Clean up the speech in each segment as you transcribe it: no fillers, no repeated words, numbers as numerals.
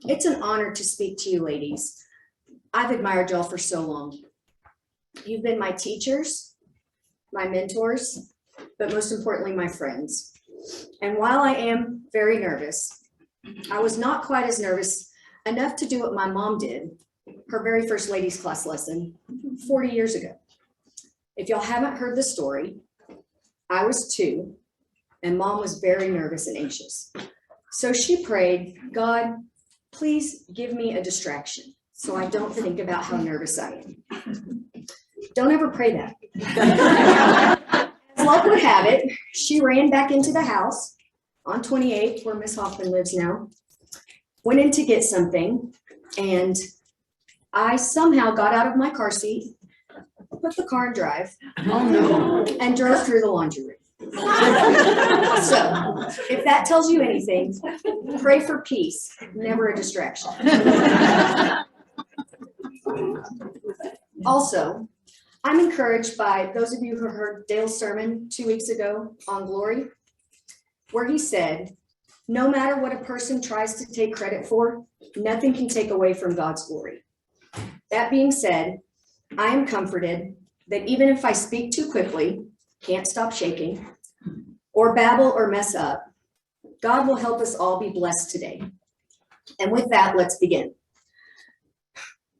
It's an honor to speak to you ladies. I've admired y'all for so long. You've been my teachers, my mentors, but most importantly, my friends. And while I am very nervous, I was not quite as nervous enough to do what my mom did, her very first ladies class lesson 40 years ago. If y'all haven't heard the story, I was 2 and mom was very nervous and anxious. So she prayed, God, please give me a distraction so I don't think about how nervous I am. Don't ever pray that. As luck would have it, she ran back into the house on 28th, where Miss Hoffman lives now, went in to get something, and I somehow got out of my car seat, put the car in drive, and drove through the laundry room. So, if that tells you anything, pray for peace, never a distraction. Also, I'm encouraged by those of you who heard Dale's sermon 2 weeks ago on glory, where he said, no matter what a person tries to take credit for, nothing can take away from God's glory. That being said, I am comforted that even if I speak too quickly, can't stop shaking, or babble or mess up, God will help us all be blessed today. And with that, let's begin.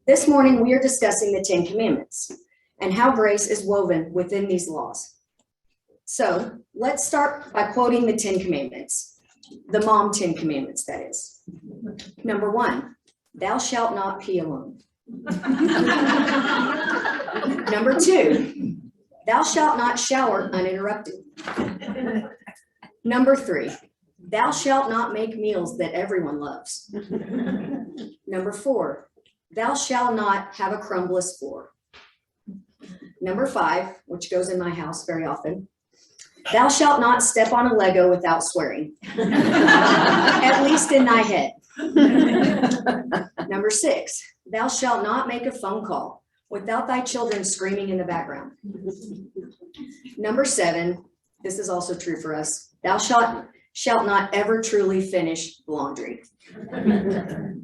This morning, we are discussing the 10 Commandments and how grace is woven within these laws. So let's start by quoting the 10 Commandments, the mom 10 Commandments, that is. Number 1, thou shalt not pee alone. Number 2, thou shalt not shower uninterrupted. Number 3, thou shalt not make meals that everyone loves. Number 4, thou shalt not have a crumbless floor. Number 5, which goes in my house very often, thou shalt not step on a Lego without swearing, at least in thy head. Number 6, thou shalt not make a phone call without thy children screaming in the background. Number 7, this is also true for us, thou shalt not ever truly finish laundry.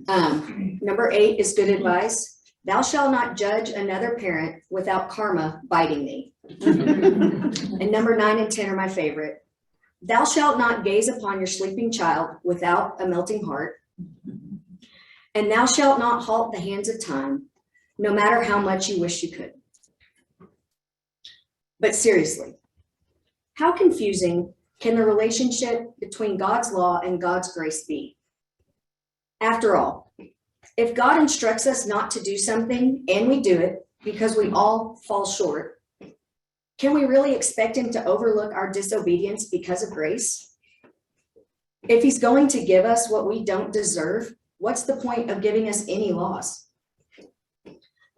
Number 8 is good advice. Thou shalt not judge another parent without karma biting thee. And number 9 and 10 are my favorite. Thou shalt not gaze upon your sleeping child without a melting heart. And thou shalt not halt the hands of time, no matter how much you wish you could. But seriously, how confusing can the relationship between God's law and God's grace be? After all, if God instructs us not to do something and we do it because we all fall short, can we really expect him to overlook our disobedience because of grace? If he's going to give us what we don't deserve, what's the point of giving us any laws?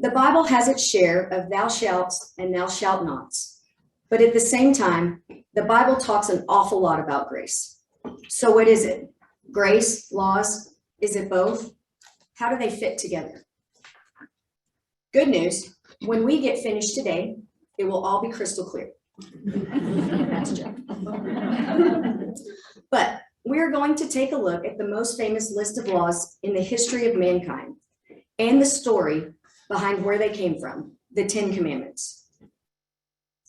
The Bible has its share of thou shalts and thou shalt nots, but at the same time, the Bible talks an awful lot about grace. So what is it? Grace, laws, is it both? How do they fit together? Good news, when we get finished today, it will all be crystal clear. That's a joke. But we're going to take a look at the most famous list of laws in the history of mankind and the story behind where they came from, the 10 Commandments.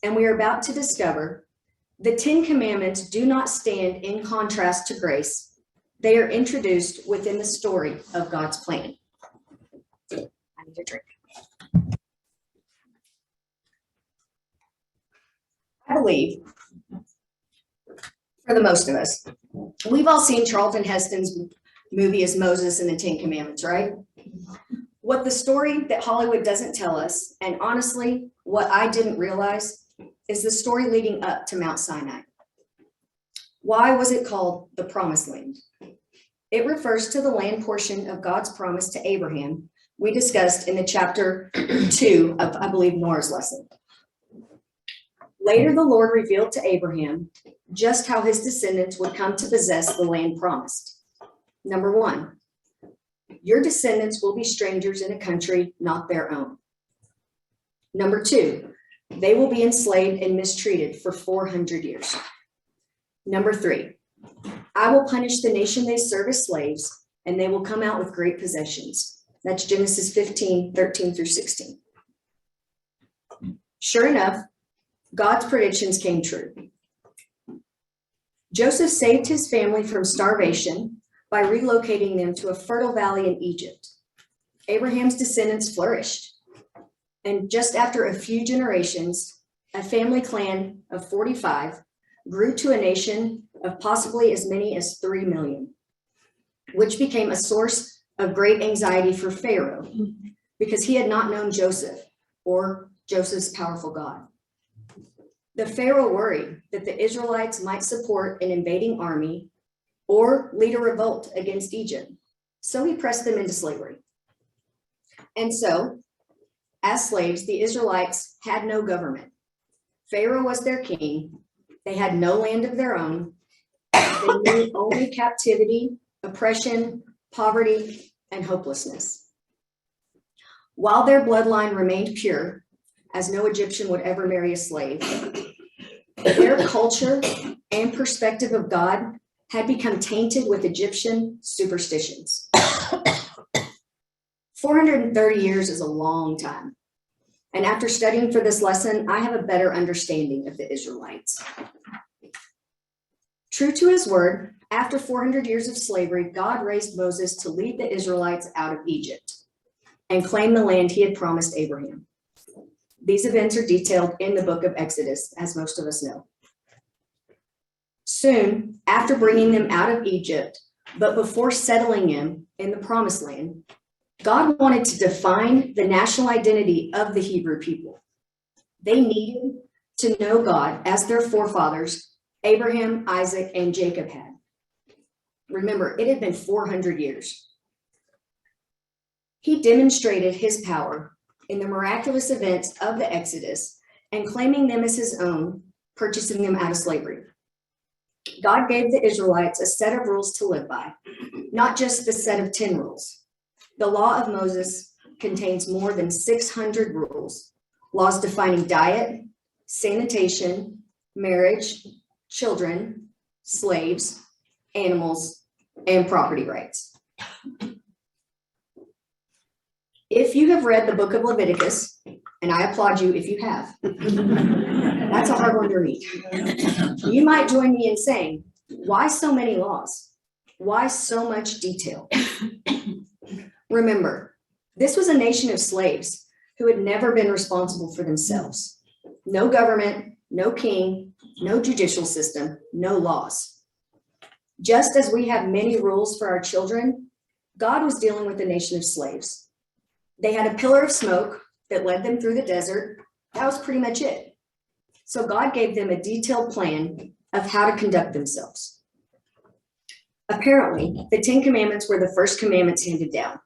And we are about to discover the 10 Commandments do not stand in contrast to grace. They are introduced within the story of God's plan. I need a drink. I believe, for the most of us, we've all seen Charlton Heston's movie as Moses and the 10 Commandments, right? What the story that Hollywood doesn't tell us, and honestly, what I didn't realize, is the story leading up to Mount Sinai. Why was it called the Promised Land? It refers to the land portion of God's promise to Abraham we discussed in the chapter 2 of, I believe, Noah's lesson. Later, the Lord revealed to Abraham just how his descendants would come to possess the land promised. Number 1, your descendants will be strangers in a country not their own. Number 2, they will be enslaved and mistreated for 400 years. Number 3, I will punish the nation they serve as slaves and they will come out with great possessions. That's Genesis 15, 13 through 16. Sure enough, God's predictions came true. Joseph saved his family from starvation by relocating them to a fertile valley in Egypt. Abraham's descendants flourished. And just after a few generations, a family clan of 45 grew to a nation of possibly as many as 3 million, which became a source of great anxiety for Pharaoh because he had not known Joseph or Joseph's powerful God. The Pharaoh worried that the Israelites might support an invading army or lead a revolt against Egypt, so he pressed them into slavery. And so, as slaves, the Israelites had no government. Pharaoh was their king. They had no land of their own. They knew only captivity, oppression, poverty, and hopelessness. While their bloodline remained pure, as no Egyptian would ever marry a slave, their culture and perspective of God had become tainted with Egyptian superstitions. 430 years is a long time. And after studying for this lesson, I have a better understanding of the Israelites. True to his word, after 400 years of slavery, God raised Moses to lead the Israelites out of Egypt and claim the land he had promised Abraham. These events are detailed in the book of Exodus, as most of us know. Soon, after bringing them out of Egypt, but before settling them in the promised land, God wanted to define the national identity of the Hebrew people. They needed to know God as their forefathers, Abraham, Isaac, and Jacob had. Remember, it had been 400 years. He demonstrated his power in the miraculous events of the Exodus and claiming them as his own, purchasing them out of slavery. God gave the Israelites a set of rules to live by, not just the set of 10 rules. The law of Moses contains more than 600 rules, laws defining diet, sanitation, marriage, children, slaves, animals, and property rights. If you have read the book of Leviticus, and I applaud you if you have, that's a hard one to read. You might join me in saying, why so many laws? Why so much detail? Remember, this was a nation of slaves who had never been responsible for themselves. No government, no king, no judicial system, no laws. Just as we have many rules for our children, God was dealing with a nation of slaves. They had a pillar of smoke that led them through the desert. That was pretty much it. So God gave them a detailed plan of how to conduct themselves. Apparently, the 10 Commandments were the first commandments handed down.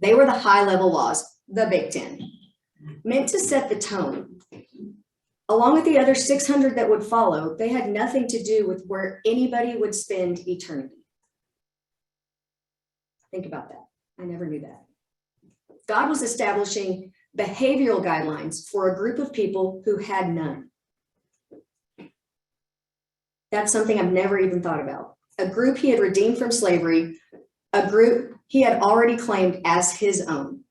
They were the high-level laws, the Big Ten, meant to set the tone. Along with the other 600 that would follow, they had nothing to do with where anybody would spend eternity. Think about that. I never knew that. God was establishing behavioral guidelines for a group of people who had none. That's something I've never even thought about. A group he had redeemed from slavery, a group he had already claimed as his own.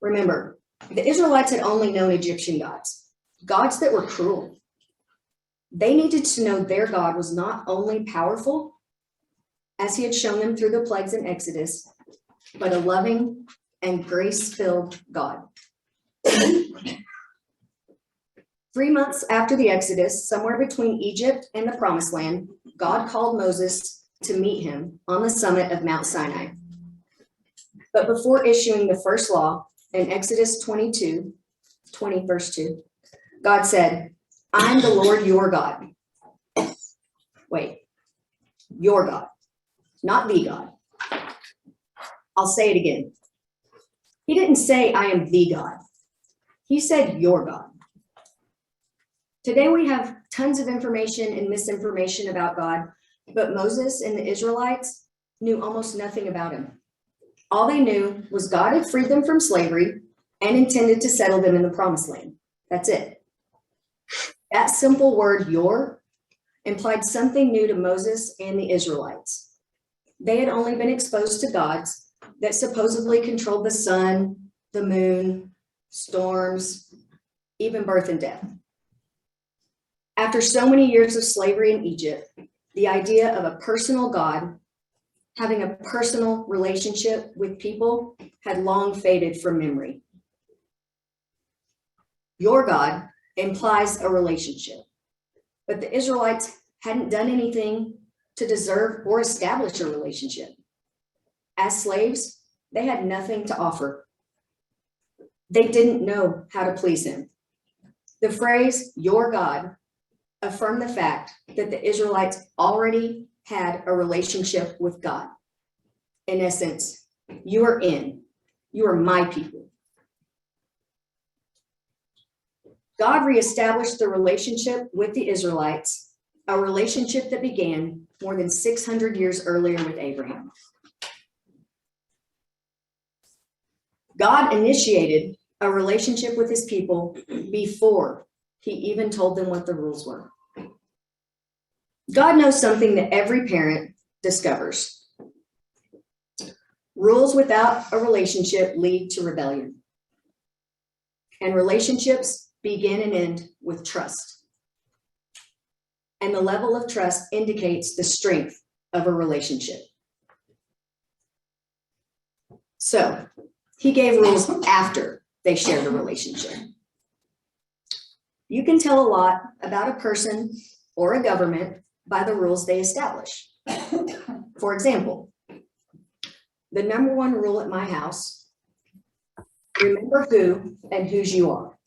Remember, the Israelites had only known Egyptian gods, gods that were cruel. They needed to know their God was not only powerful, as he had shown them through the plagues in Exodus, but a loving and grace-filled God. 3 months after the Exodus, somewhere between Egypt and the Promised Land, God called Moses to meet him on the summit of Mount Sinai. But before issuing the first law in Exodus 22, 20, verse 2, God said, "I'm the Lord your God." Wait, your God, not the God. I'll say it again. He didn't say, "I am the God." He said, "your God." Today we have tons of information and misinformation about God, but Moses and the Israelites knew almost nothing about him. All they knew was God had freed them from slavery and intended to settle them in the Promised Land. That's it. That simple word, your, implied something new to Moses and the Israelites. They had only been exposed to gods that supposedly controlled the sun, the moon, storms, even birth and death. After so many years of slavery in Egypt, the idea of a personal God having a personal relationship with people had long faded from memory. Your God implies a relationship, but the Israelites hadn't done anything to deserve or establish a relationship. As slaves, they had nothing to offer. They didn't know how to please him. The phrase, your God, affirmed the fact that the Israelites already had a relationship with God. In essence, you are my people. God reestablished the relationship with the Israelites, a relationship that began more than 600 years earlier with Abraham. God initiated a relationship with his people before he even told them what the rules were. God knows something that every parent discovers. Rules without a relationship lead to rebellion. And relationships begin and end with trust. And the level of trust indicates the strength of a relationship. So, he gave rules after they shared a relationship. You can tell a lot about a person or a government by the rules they establish. For example, the number one rule at my house, remember who and whose you are.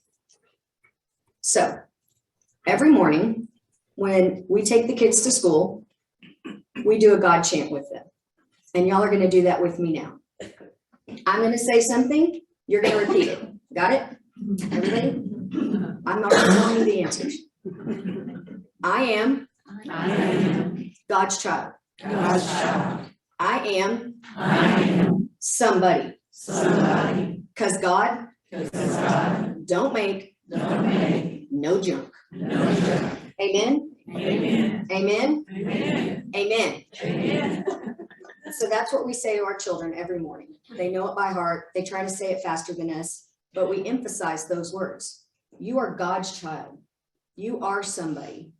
So, every morning when we take the kids to school, we do a God chant with them. And y'all are going to do that with me now. I'm going to say something, you're going to repeat it. Got it? Everybody? I'm not telling you the answers. I am God's child. God's child. I am somebody. Because God don't make no junk. Amen? Amen. So that's what we say to our children every morning. They know it by heart. They try to say it faster than us, but we emphasize those words. You are God's child. You are somebody,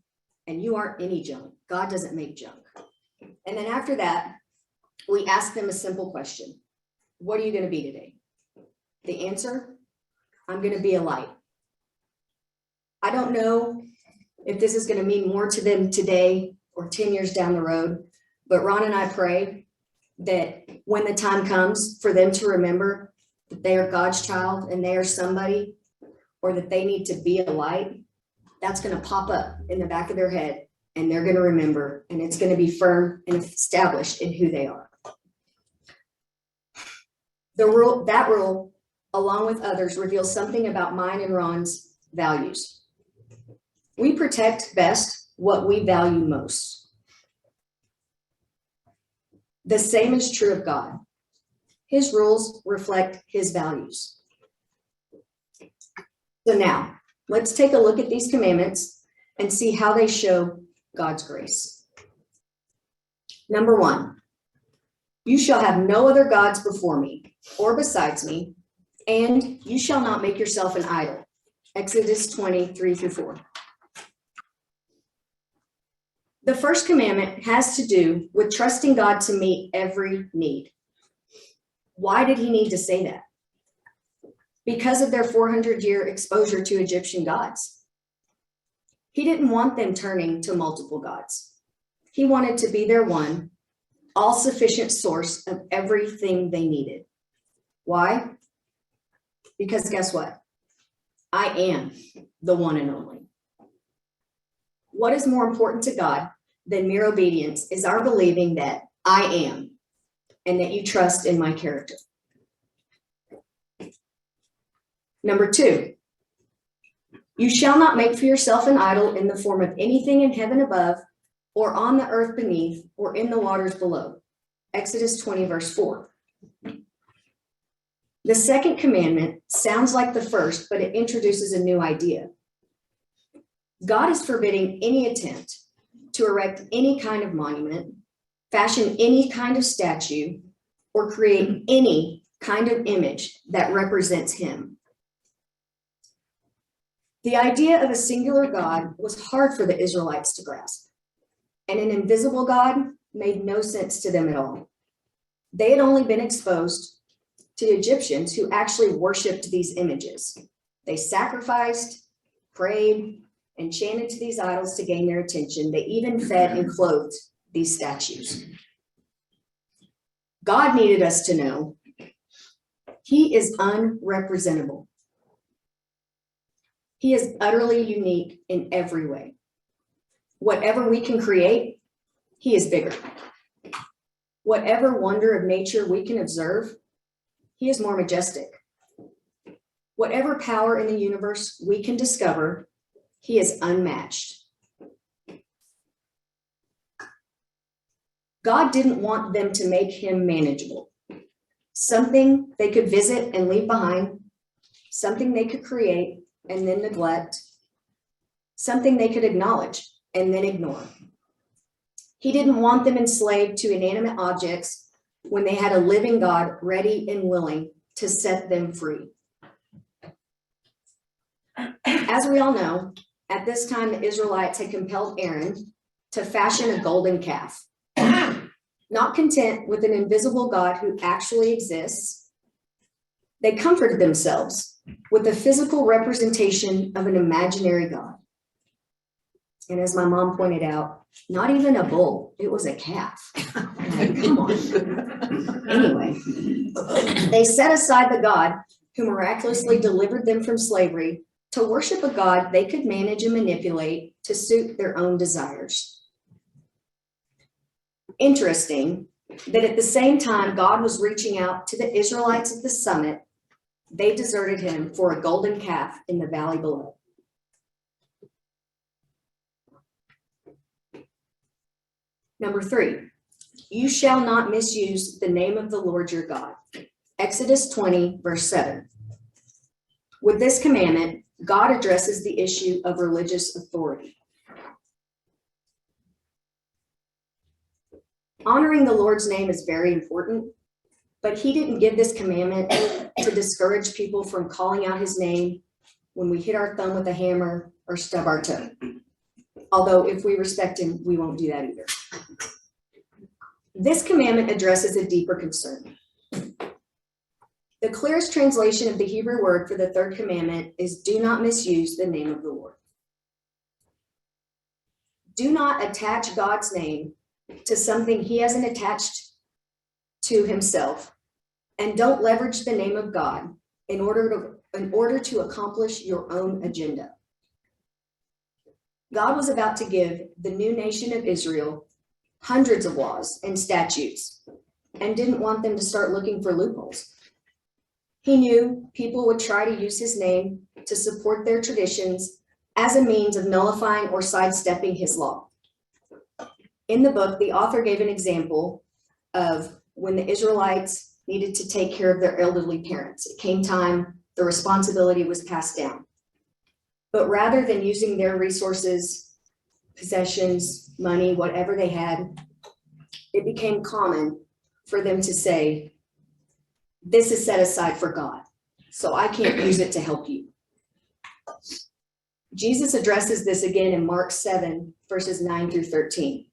and you aren't any junk. God doesn't make junk. And then after that, we ask them a simple question. What are you going to be today? The answer, I'm going to be a light. I don't know if this is going to mean more to them today or 10 years down the road, but Ron and I pray that when the time comes for them to remember that they are God's child and they are somebody, or that they need to be a light, that's going to pop up in the back of their head and they're going to remember, and it's going to be firm and established in who they are. That rule, along with others, reveals something about mine and Ron's values. We protect best what we value most. The same is true of God. His rules reflect his values. So now, let's take a look at these commandments and see how they show God's grace. Number 1, you shall have no other gods before me or besides me, and you shall not make yourself an idol. Exodus 20:3-4. The first commandment has to do with trusting God to meet every need. Why did he need to say that? Because of their 400-year exposure to Egyptian gods. He didn't want them turning to multiple gods. He wanted to be their one, all-sufficient source of everything they needed. Why? Because guess what? I am the one and only. What is more important to God than mere obedience is our believing that I am, and that you trust in my character. Number 2, you shall not make for yourself an idol in the form of anything in heaven above, or on the earth beneath, or in the waters below. Exodus 20:4. The second commandment sounds like the first, but it introduces a new idea. God is forbidding any attempt to erect any kind of monument, fashion any kind of statue, or create any kind of image that represents him. The idea of a singular God was hard for the Israelites to grasp, and an invisible God made no sense to them at all. They had only been exposed to the Egyptians who actually worshiped these images. They sacrificed, prayed, and chanted to these idols to gain their attention. They even fed and clothed these statues. God needed us to know he is unrepresentable. He is utterly unique in every way. Whatever we can create, he is bigger. Whatever wonder of nature we can observe, he is more majestic. Whatever power in the universe we can discover, he is unmatched. God didn't want them to make him manageable. Something they could visit and leave behind, something they could create and then neglect, something they could acknowledge and then ignore. He didn't want them enslaved to inanimate objects when they had a living God ready and willing to set them free. As we all know, at this time, the Israelites had compelled Aaron to fashion a golden calf. Not content with an invisible God who actually exists, they comforted themselves with a physical representation of an imaginary God. And as my mom pointed out, not even a bull, it was a calf. Like, come on. Anyway, they set aside the God who miraculously delivered them from slavery to worship a God they could manage and manipulate to suit their own desires. Interesting that at the same time God was reaching out to the Israelites at the summit, they deserted him for a golden calf in the valley below. Number 3, you shall not misuse the name of the Lord your God. Exodus 20, verse 7. With this commandment, God addresses the issue of religious authority. Honoring the Lord's name is very important, but he didn't give this commandment to discourage people from calling out his name when we hit our thumb with a hammer or stub our toe. Although if we respect him, we won't do that either. This commandment addresses a deeper concern. The clearest translation of the Hebrew word for the third commandment is do not misuse the name of the Lord. Do not attach God's name to something he hasn't attached to himself, and don't leverage the name of God in order to accomplish your own agenda. God was about to give the new nation of Israel hundreds of laws and statutes and didn't want them to start looking for loopholes. He knew people would try to use his name to support their traditions as a means of nullifying or sidestepping his law. In the book, the author gave an example of when the Israelites needed to take care of their elderly parents. It came time, the responsibility was passed down. But rather than using their resources, possessions, money, whatever they had, it became common for them to say, this is set aside for God, so I can't use it to help you. Jesus addresses this again in Mark 7, verses 9 through 13.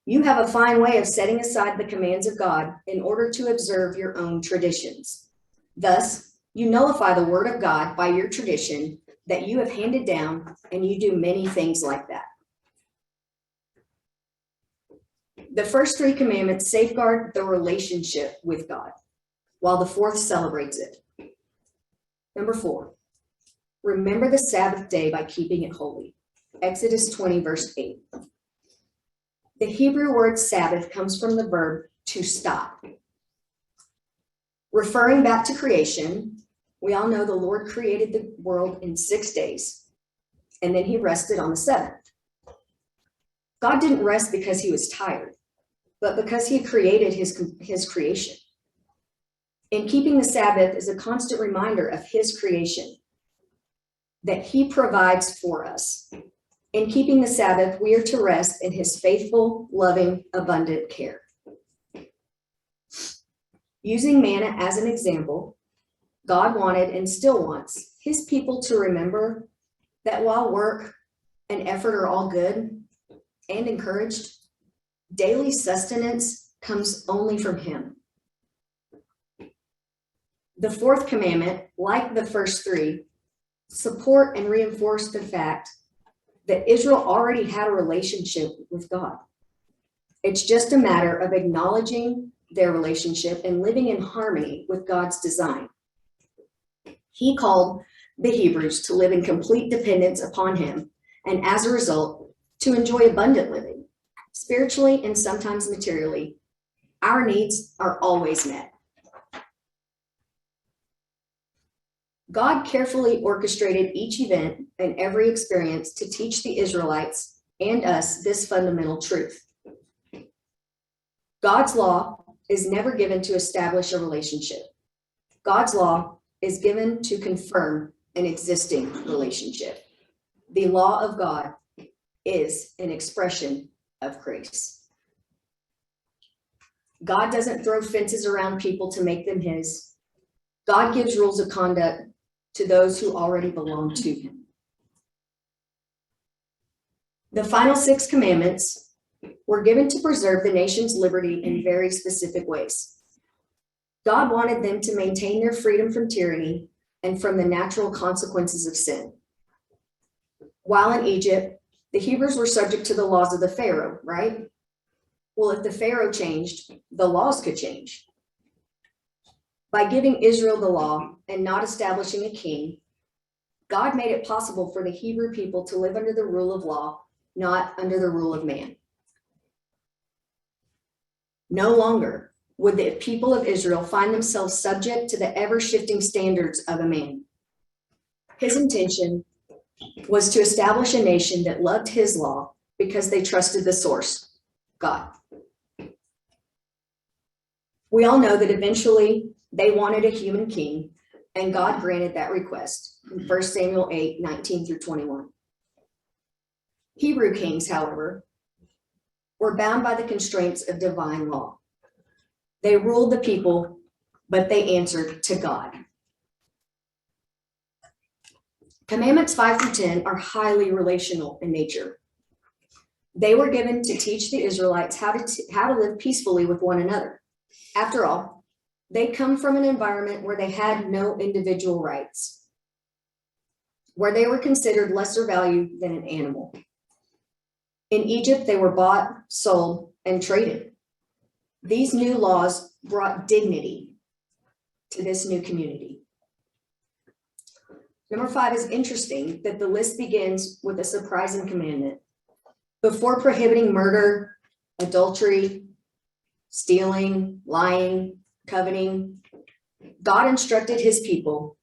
You have a fine way of setting aside the commands of God in order to observe your own traditions. Thus, you nullify the word of God by your tradition that you have handed down, and you do many things like that. The first 3 commandments safeguard the relationship with God, while the 4th celebrates it. Number 4, remember the Sabbath day by keeping it holy. Exodus 20, verse 8. The Hebrew word Sabbath comes from the verb to stop. Referring back to creation, we all know the Lord created the world in 6 days, and then he rested on the 7th. God didn't rest because he was tired, but because he created his creation. And keeping the Sabbath is a constant reminder of his creation, that he provides for us. In keeping the Sabbath, we are to rest in his faithful, loving, abundant care. Using manna as an example, God wanted and still wants his people to remember that while work and effort are all good and encouraged, daily sustenance comes only from him. The fourth commandment, like the first three, support and reinforce the fact that Israel already had a relationship with God. It's just a matter of acknowledging their relationship and living in harmony with God's design. He called the Hebrews to live in complete dependence upon him, and as a result, to enjoy abundant living, spiritually and sometimes materially. Our needs are always met. God carefully orchestrated each event and every experience to teach the Israelites and us this fundamental truth. God's law is never given to establish a relationship. God's law is given to confirm an existing relationship. The law of God is an expression of grace. God doesn't throw fences around people to make them his. God gives rules of conduct to those who already belong to him. The final 6 commandments were given to preserve the nation's liberty in very specific ways. God wanted them to maintain their freedom from tyranny and from the natural consequences of sin. While in Egypt, the Hebrews were subject to the laws of the Pharaoh, right? Well, if the Pharaoh changed, the laws could change. By giving Israel the law and not establishing a king, God made it possible for the Hebrew people to live under the rule of law, not under the rule of man. No longer would the people of Israel find themselves subject to the ever-shifting standards of a man. His intention was to establish a nation that loved his law because they trusted the source, God. We all know that eventually they wanted a human king, and God granted that request in 1 Samuel 8, 19 through 21. Hebrew kings, however, were bound by the constraints of divine law. They ruled the people, but they answered to God. Commandments 5 through 10 are highly relational in nature. They were given to teach the Israelites how to live peacefully with one another. After all, they come from an environment where they had no individual rights, where they were considered lesser valued than an animal. In Egypt, they were bought, sold, and traded. These new laws brought dignity to this new community. Number 5 is interesting that the list begins with a surprising commandment. Before prohibiting murder, adultery, stealing, lying, coveting, God instructed his people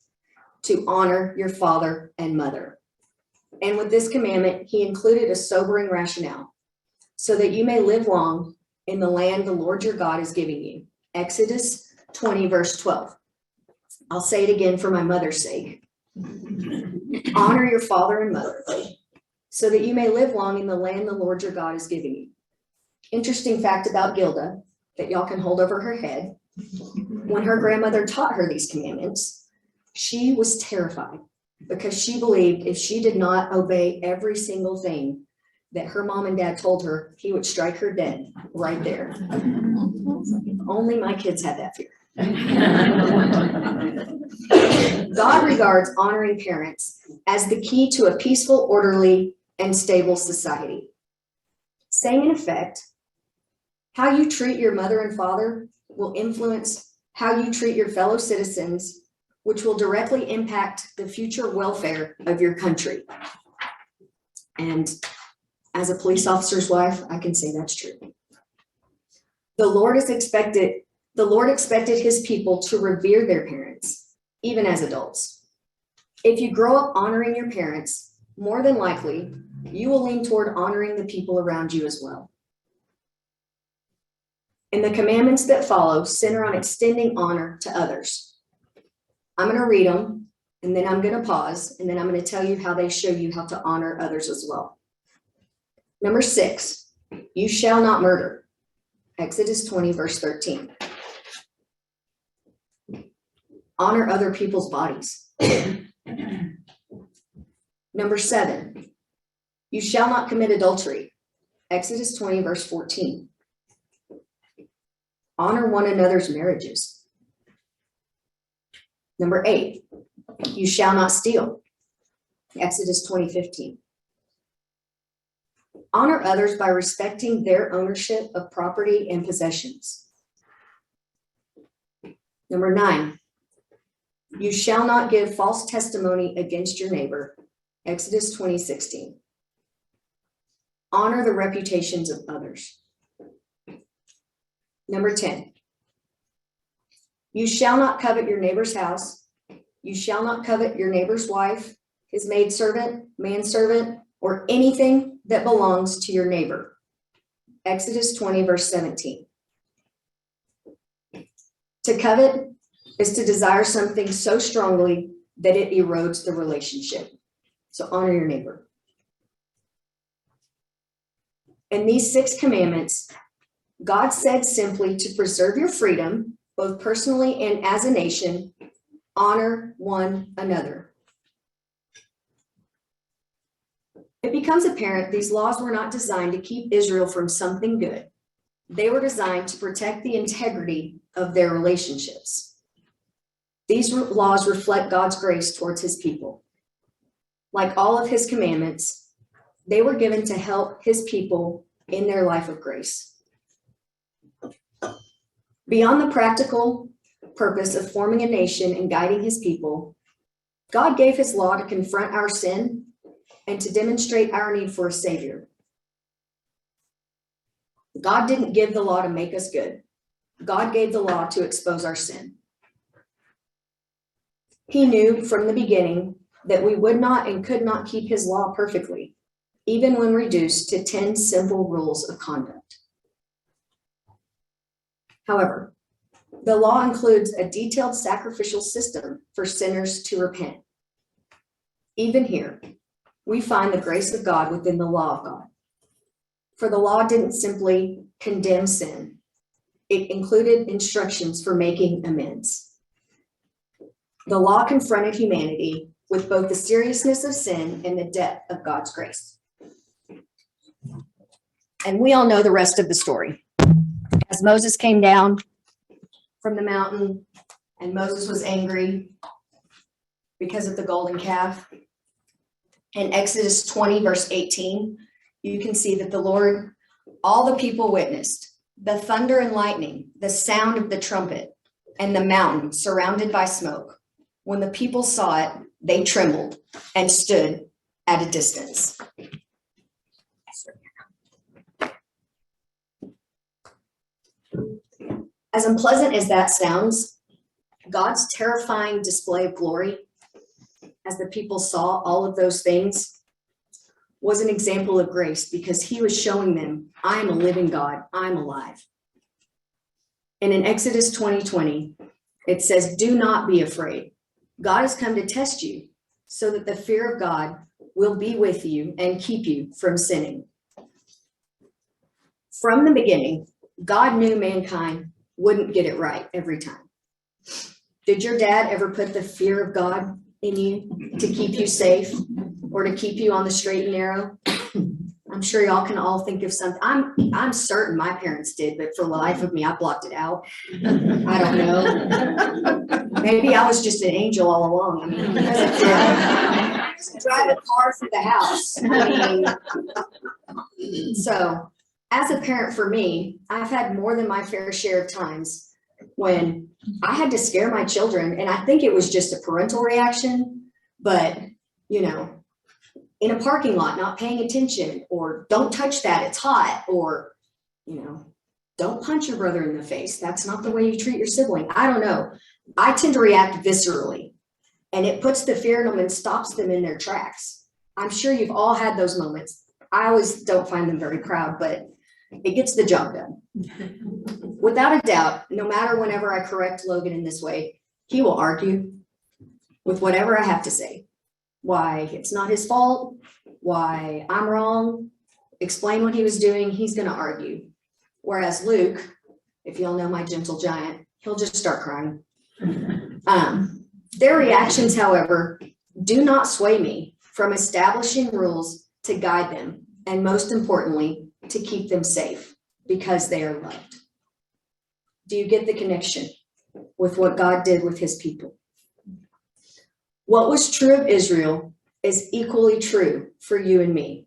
to honor your father and mother. And with this commandment, he included a sobering rationale so that you may live long in the land the Lord your God is giving you. Exodus 20, verse 12. I'll say it again for my mother's sake. Honor your father and mother so that you may live long in the land the Lord your God is giving you. Interesting fact about Gilda that y'all can hold over her head. When her grandmother taught her these commandments, she was terrified because she believed if she did not obey every single thing that her mom and dad told her, he would strike her dead right there. Only my kids had that fear. God regards honoring parents as the key to a peaceful, orderly, and stable society. Saying in effect, how you treat your mother and father will influence how you treat your fellow citizens, which will directly impact the future welfare of your country. And as a police officer's wife, I can say that's true. The Lord expected his people to revere their parents, even as adults. If you grow up honoring your parents, more than likely, you will lean toward honoring the people around you as well. And the commandments that follow center on extending honor to others. I'm going to read them, and then I'm going to pause, and then I'm going to tell you how they show you how to honor others as well. Number 6, you shall not murder. Exodus 20, verse 13. Honor other people's bodies. Number 7, you shall not commit adultery. Exodus 20, verse 14. Honor one another's marriages. Number 8, you shall not steal. Exodus 20:15. Honor others by respecting their ownership of property and possessions. Number 9, you shall not give false testimony against your neighbor. Exodus 20:16. Honor the reputations of others. Number 10, you shall not covet your neighbor's house. You shall not covet your neighbor's wife, his maidservant, manservant, or anything that belongs to your neighbor. Exodus 20, verse 17. To covet is to desire something so strongly that it erodes the relationship. So honor your neighbor. In these 6 commandments, God said simply to preserve your freedom, both personally and as a nation, honor one another. It becomes apparent these laws were not designed to keep Israel from something good. They were designed to protect the integrity of their relationships. These laws reflect God's grace towards his people. Like all of his commandments, they were given to help his people in their life of grace. Beyond the practical purpose of forming a nation and guiding his people, God gave his law to confront our sin and to demonstrate our need for a savior. God didn't give the law to make us good. God gave the law to expose our sin. He knew from the beginning that we would not and could not keep his law perfectly, even when reduced to 10 simple rules of conduct. However, the law includes a detailed sacrificial system for sinners to repent. Even here, we find the grace of God within the law of God. For the law didn't simply condemn sin. It included instructions for making amends. The law confronted humanity with both the seriousness of sin and the depth of God's grace. And we all know the rest of the story. As Moses came down from the mountain and Moses was angry because of the golden calf, in Exodus 20, verse 18, you can see that the Lord, all the people witnessed the thunder and lightning, the sound of the trumpet, and the mountain surrounded by smoke. When the people saw it, they trembled and stood at a distance. As unpleasant as that sounds, God's terrifying display of glory, as the people saw all of those things, was an example of grace because he was showing them, I'm a living God, I'm alive. And in Exodus 20:20, it says, do not be afraid. God has come to test you so that the fear of God will be with you and keep you from sinning. From the beginning, God knew mankind wouldn't get it right every time. Did your dad ever put the fear of God in you to keep you safe or to keep you on the straight and narrow? I'm sure y'all can all think of something. I'm certain my parents did, but for the life of me, I blocked it out. I don't know. Maybe I was just an angel all along. I mean, drive a car through the house. I mean, so as a parent for me, I've had more than my fair share of times when I had to scare my children, and I think it was just a parental reaction, but you know, in a parking lot, not paying attention, or don't touch that, it's hot, or, you know, don't punch your brother in the face. That's not the way you treat your sibling. I don't know. I tend to react viscerally, and it puts the fear in them and stops them in their tracks. I'm sure you've all had those moments. I always don't find them very proud, but it gets the job done. Without a doubt, no matter whenever I correct Logan in this way, he will argue with whatever I have to say. Why it's not his fault, why I'm wrong, explain what he was doing, he's going to argue. Whereas Luke, if y'all know my gentle giant, he'll just start crying. Their reactions, however, do not sway me from establishing rules to guide them, and most importantly, to keep them safe because they are loved. Do you get the connection with what God did with his people? What was true of Israel is equally true for you and me.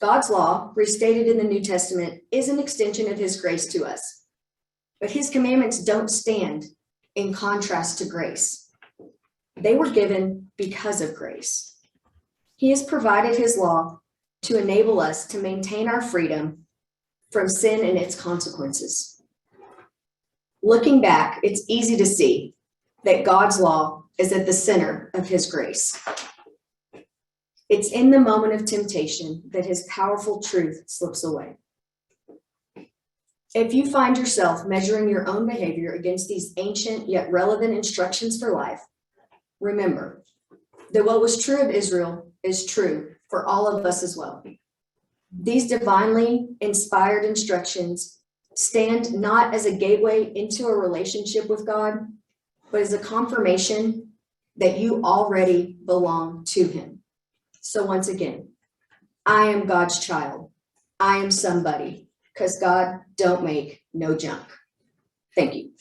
God's law, restated in the New Testament, is an extension of his grace to us. But his commandments don't stand in contrast to grace. They were given because of grace. He has provided his law to enable us to maintain our freedom from sin and its consequences. Looking back, it's easy to see that God's law is at the center of his grace. It's in the moment of temptation that his powerful truth slips away. If you find yourself measuring your own behavior against these ancient yet relevant instructions for life, remember that what was true of Israel is true for all of us as well. These divinely inspired instructions stand not as a gateway into a relationship with God, but as a confirmation that you already belong to him. So once again, I am God's child. I am somebody, because God don't make no junk. Thank you.